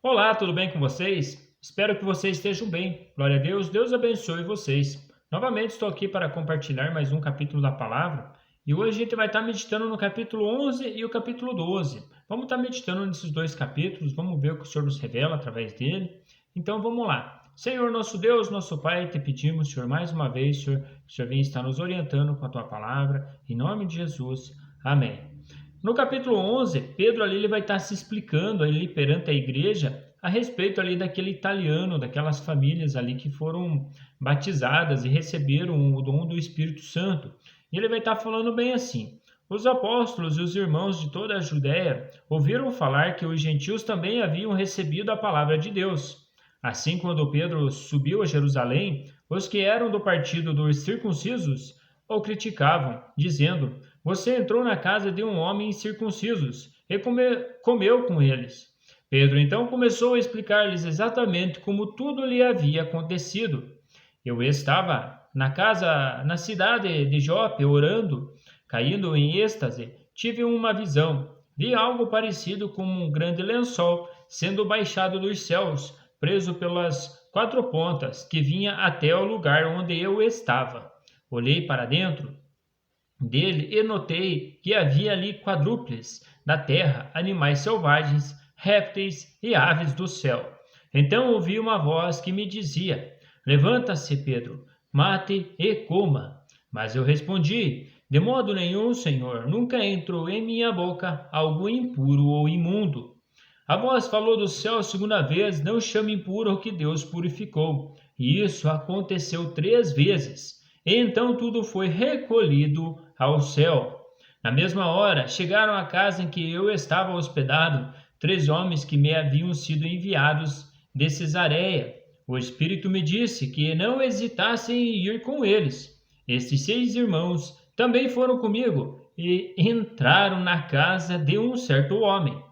Olá, tudo bem com vocês? Espero que vocês estejam bem. Glória a Deus, Deus abençoe vocês. Novamente estou aqui para compartilhar mais um capítulo da palavra e hoje a gente vai estar meditando no capítulo 11 e o capítulo 12. Vamos estar meditando nesses dois capítulos, vamos ver o que o Senhor nos revela através dele. Então vamos lá. Senhor, nosso Deus, nosso Pai, te pedimos, Senhor, mais uma vez, Senhor, que o Senhor venha estar nos orientando com a tua palavra. Em nome de Jesus. Amém. No capítulo 11, Pedro ali ele vai estar se explicando ali perante a igreja a respeito ali daquele italiano, daquelas famílias ali que foram batizadas e receberam o dom do Espírito Santo. E ele vai estar falando bem assim: os apóstolos e os irmãos de toda a Judéia ouviram falar que os gentios também haviam recebido a palavra de Deus. Assim, quando Pedro subiu a Jerusalém, os que eram do partido dos circuncisos o criticavam, dizendo: você entrou na casa de um homem incircuncisos e comeu com eles. Pedro então começou a explicar-lhes exatamente como tudo lhe havia acontecido. Eu estava na cidade de Jope, orando, caindo em êxtase, tive uma visão. Vi algo parecido com um grande lençol sendo baixado dos céus, preso pelas quatro pontas, que vinha até o lugar onde eu estava. Olhei para dentro dele e notei que havia ali quadrúpedes da terra, animais selvagens, répteis e aves do céu. Então ouvi uma voz que me dizia: levanta-se, Pedro, mate e coma. Mas eu respondi: de modo nenhum, Senhor, nunca entrou em minha boca algo impuro ou imundo. A voz falou do céu segunda vez: não chame impuro o que Deus purificou. E isso aconteceu 3 vezes. E então tudo foi recolhido ao céu. Na mesma hora, chegaram à casa em que eu estava hospedado 3 homens que me haviam sido enviados de Cesareia. O Espírito me disse que não hesitasse em ir com eles. Estes 6 irmãos também foram comigo e entraram na casa de um certo homem.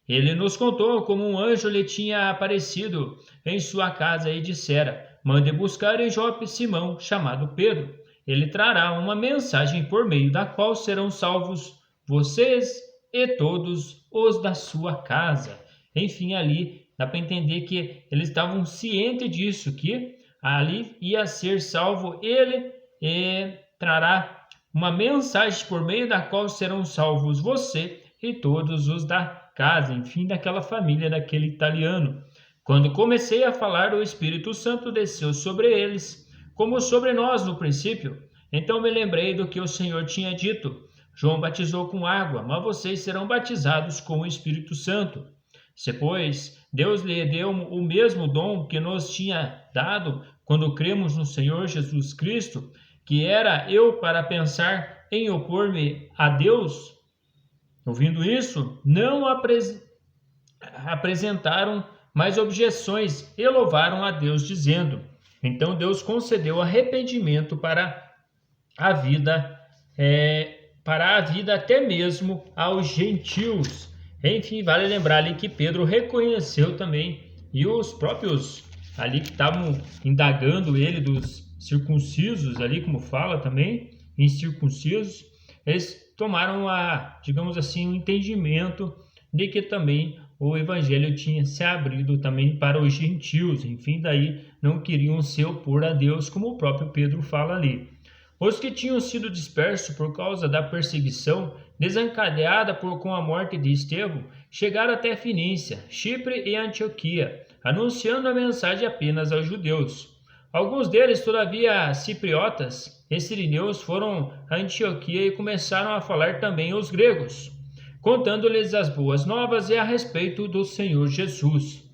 Ele nos contou como um anjo lhe tinha aparecido em sua casa e dissera: mande buscar em Jope Simão, chamado Pedro. Ele trará uma mensagem por meio da qual serão salvos vocês e todos os da sua casa. Enfim, ali dá para entender que eles estavam cientes disso, que ali ia ser salvo ele e trará uma mensagem por meio da qual serão salvos você e todos os da casa, enfim, daquela família, daquele italiano. Quando comecei a falar, o Espírito Santo desceu sobre eles, como sobre nós no princípio. Então me lembrei do que o Senhor tinha dito: João batizou com água, mas vocês serão batizados com o Espírito Santo. Se, pois, Deus lhe deu o mesmo dom que nos tinha dado quando cremos no Senhor Jesus Cristo, que era eu para pensar em opor-me a Deus, ouvindo isso, não apresentaram mais objeções e louvaram a Deus, dizendo: então Deus concedeu arrependimento a vida, para a vida até mesmo aos gentios. Enfim, vale lembrar ali que Pedro reconheceu também, e os próprios ali que estavam indagando ele dos circuncisos ali, como fala também, incircuncisos, eles tomaram digamos assim, um entendimento de que também o evangelho tinha se abrido também para os gentios. Enfim, daí não queriam se opor a Deus, como o próprio Pedro fala ali. Os que tinham sido dispersos por causa da perseguição desencadeada com a morte de Estevão chegaram até Fenícia, Chipre e Antioquia, anunciando a mensagem apenas aos judeus. Alguns deles, todavia, cipriotas e sirineus, foram a Antioquia e começaram a falar também aos gregos, contando-lhes as boas novas e a respeito do Senhor Jesus.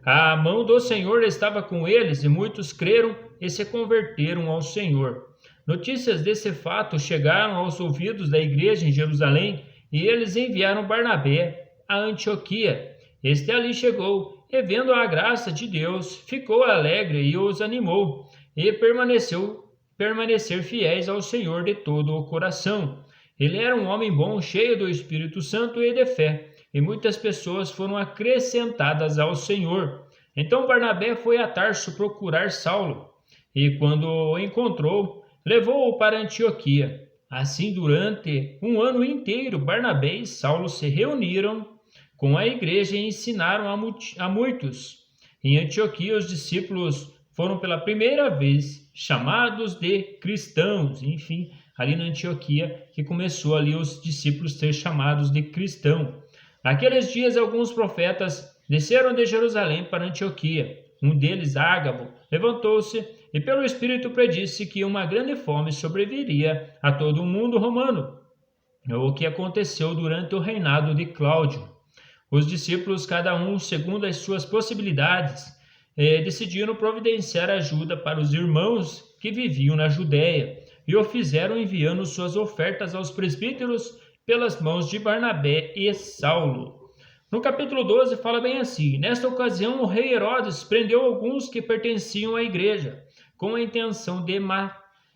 A mão do Senhor estava com eles e muitos creram e se converteram ao Senhor. Notícias desse fato chegaram aos ouvidos da igreja em Jerusalém e eles enviaram Barnabé a Antioquia. Este ali chegou e, vendo a graça de Deus, ficou alegre e os animou e permanecer fiéis ao Senhor de todo o coração. Ele era um homem bom, cheio do Espírito Santo e de fé, e muitas pessoas foram acrescentadas ao Senhor. Então Barnabé foi a Tarso procurar Saulo, e quando o encontrou, levou-o para Antioquia. Assim, durante um ano inteiro, Barnabé e Saulo se reuniram com a igreja e ensinaram a muitos. Em Antioquia, os discípulos foram pela primeira vez chamados de cristãos. Enfim, ali na Antioquia que começou ali os discípulos ser chamados de cristão. Naqueles dias, alguns profetas desceram de Jerusalém para Antioquia. Um deles, Ágabo, levantou-se e pelo Espírito predisse que uma grande fome sobreviria a todo o mundo romano, o que aconteceu durante o reinado de Cláudio. Os discípulos, cada um segundo as suas possibilidades, decidiram providenciar ajuda para os irmãos que viviam na Judéia e o fizeram enviando suas ofertas aos presbíteros pelas mãos de Barnabé e Saulo. No capítulo 12 fala bem assim: nesta ocasião o rei Herodes prendeu alguns que pertenciam à igreja, com a intenção de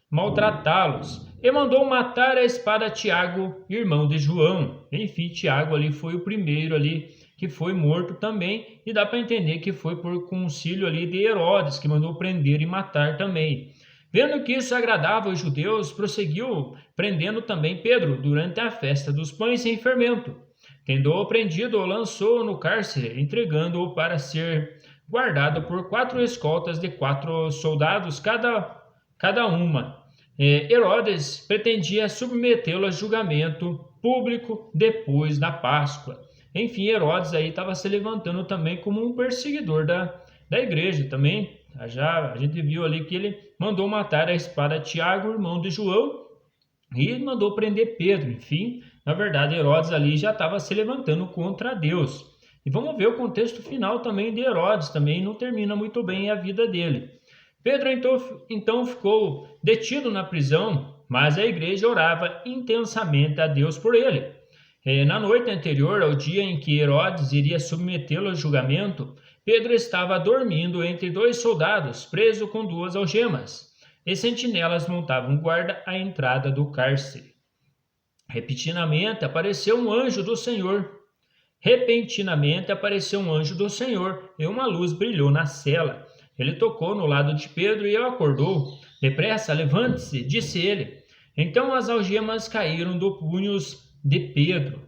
maltratá-los, e mandou matar a espada Tiago, irmão de João. Enfim, Tiago ali foi o primeiro ali que foi morto também, e dá para entender que foi por concílio ali de Herodes, que mandou prender e matar também. Vendo que isso agradava os judeus, prosseguiu prendendo também Pedro durante a festa dos pães sem fermento. Tendo-o prendido, o lançou no cárcere, entregando-o para ser guardado por 4 escoltas de 4 soldados cada uma. Herodes pretendia submetê-lo a julgamento público depois da Páscoa. Enfim, Herodes aí estava se levantando também como um perseguidor da igreja também. Já a gente viu ali que ele mandou matar a espada Tiago, irmão de João, e mandou prender Pedro. Enfim, na verdade, Herodes ali já estava se levantando contra Deus. E vamos ver o contexto final também de Herodes, também não termina muito bem a vida dele. Pedro então ficou detido na prisão, mas a igreja orava intensamente a Deus por ele. Na noite anterior ao dia em que Herodes iria submetê-lo ao julgamento, Pedro estava dormindo entre 2 soldados, preso com 2 algemas, e sentinelas montavam guarda à entrada do cárcere. Repentinamente apareceu um anjo do Senhor e uma luz brilhou na cela. Ele tocou no lado de Pedro e o acordou. Depressa, levante-se, disse ele. Então as algemas caíram dos punhos de Pedro.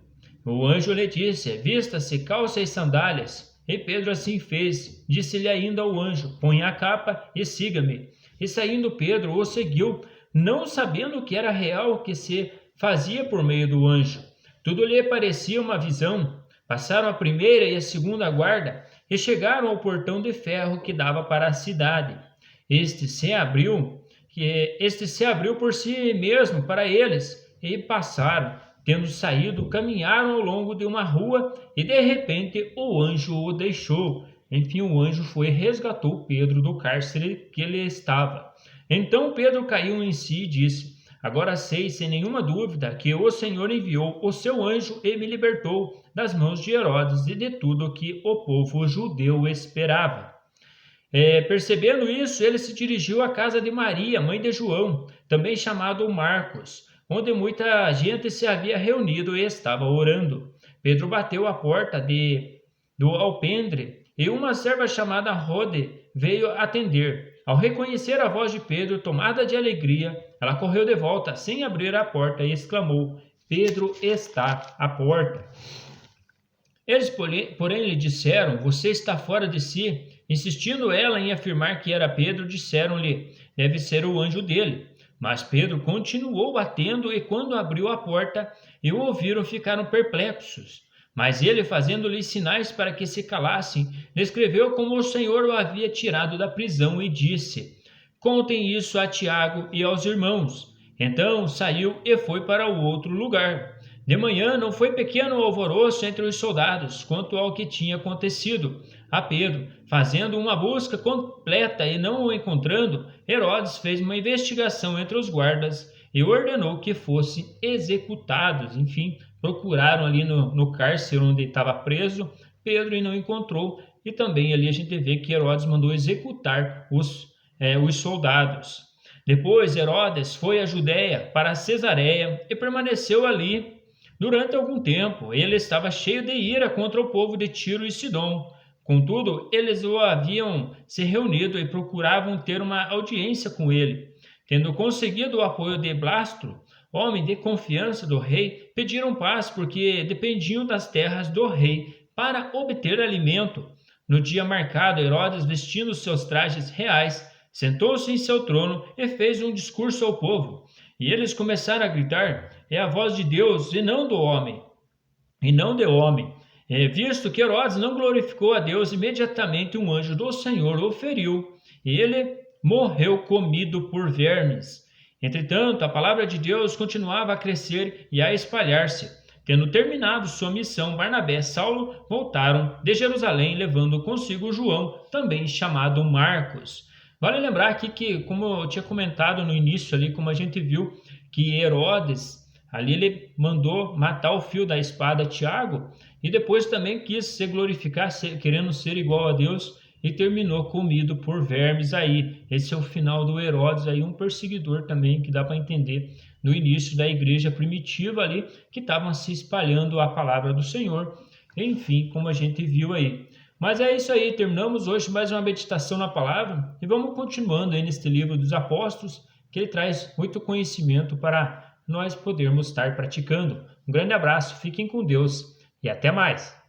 O anjo lhe disse: vista-se, calça e sandálias. E Pedro assim fez. Disse-lhe ainda o anjo: ponha a capa e siga-me. E saindo Pedro o seguiu, não sabendo que era real o que se fazia por meio do anjo. Tudo lhe parecia uma visão. Passaram a primeira e a segunda guarda e chegaram ao portão de ferro que dava para a cidade. Este se abriu por si mesmo para eles e passaram. Tendo saído, caminharam ao longo de uma rua e de repente o anjo o deixou. Enfim, o anjo foi e resgatou Pedro do cárcere que ele estava. Então Pedro caiu em si e disse: agora sei sem nenhuma dúvida que o Senhor enviou o seu anjo e me libertou das mãos de Herodes e de tudo o que o povo judeu esperava. Percebendo isso, ele se dirigiu à casa de Maria, mãe de João, também chamado Marcos, onde muita gente se havia reunido e estava orando. Pedro bateu à porta do alpendre e uma serva chamada Rode veio atender. Ao reconhecer a voz de Pedro, tomada de alegria, ela correu de volta sem abrir a porta e exclamou: Pedro está à porta. Eles, porém, lhe disseram: você está fora de si. Insistindo ela em afirmar que era Pedro, disseram-lhe: deve ser o anjo dele. Mas Pedro continuou batendo e quando abriu a porta e o ouviram, ficaram perplexos. Mas ele, fazendo-lhes sinais para que se calassem, descreveu como o Senhor o havia tirado da prisão e disse: contem isso a Tiago e aos irmãos. Então saiu e foi para o outro lugar. De manhã não foi pequeno o alvoroço entre os soldados quanto ao que tinha acontecido a Pedro. Fazendo uma busca completa e não o encontrando, Herodes fez uma investigação entre os guardas e ordenou que fossem executados. Enfim, procuraram ali no cárcere onde estava preso Pedro e não encontrou. E também ali a gente vê que Herodes mandou executar os soldados. Depois Herodes foi à Judéia para Cesareia e permaneceu ali durante algum tempo. Ele estava cheio de ira contra o povo de Tiro e Sidom. Contudo, eles o haviam se reunido e procuravam ter uma audiência com ele. Tendo conseguido o apoio de Blastro, homem de confiança do rei, pediram paz porque dependiam das terras do rei para obter alimento. No dia marcado, Herodes, vestindo seus trajes reais, sentou-se em seu trono e fez um discurso ao povo. E eles começaram a gritar: é a voz de Deus e não do homem. E não de homem. Visto que Herodes não glorificou a Deus, imediatamente um anjo do Senhor o feriu, e ele morreu comido por vermes. Entretanto, a palavra de Deus continuava a crescer e a espalhar-se. Tendo terminado sua missão, Barnabé e Saulo voltaram de Jerusalém, levando consigo João, também chamado Marcos. Vale lembrar aqui que, como eu tinha comentado no início ali, como a gente viu, que Herodes, ali ele mandou matar o fio da espada Tiago, e depois também quis se glorificar, querendo ser igual a Deus, e terminou comido por vermes aí. Esse é o final do Herodes aí, um perseguidor também, que dá para entender no início da igreja primitiva ali, que estavam se espalhando a palavra do Senhor, enfim, como a gente viu aí. Mas é isso aí, terminamos hoje mais uma meditação na palavra e vamos continuando aí neste livro dos apóstolos, que ele traz muito conhecimento para nós podermos estar praticando. Um grande abraço, fiquem com Deus e até mais!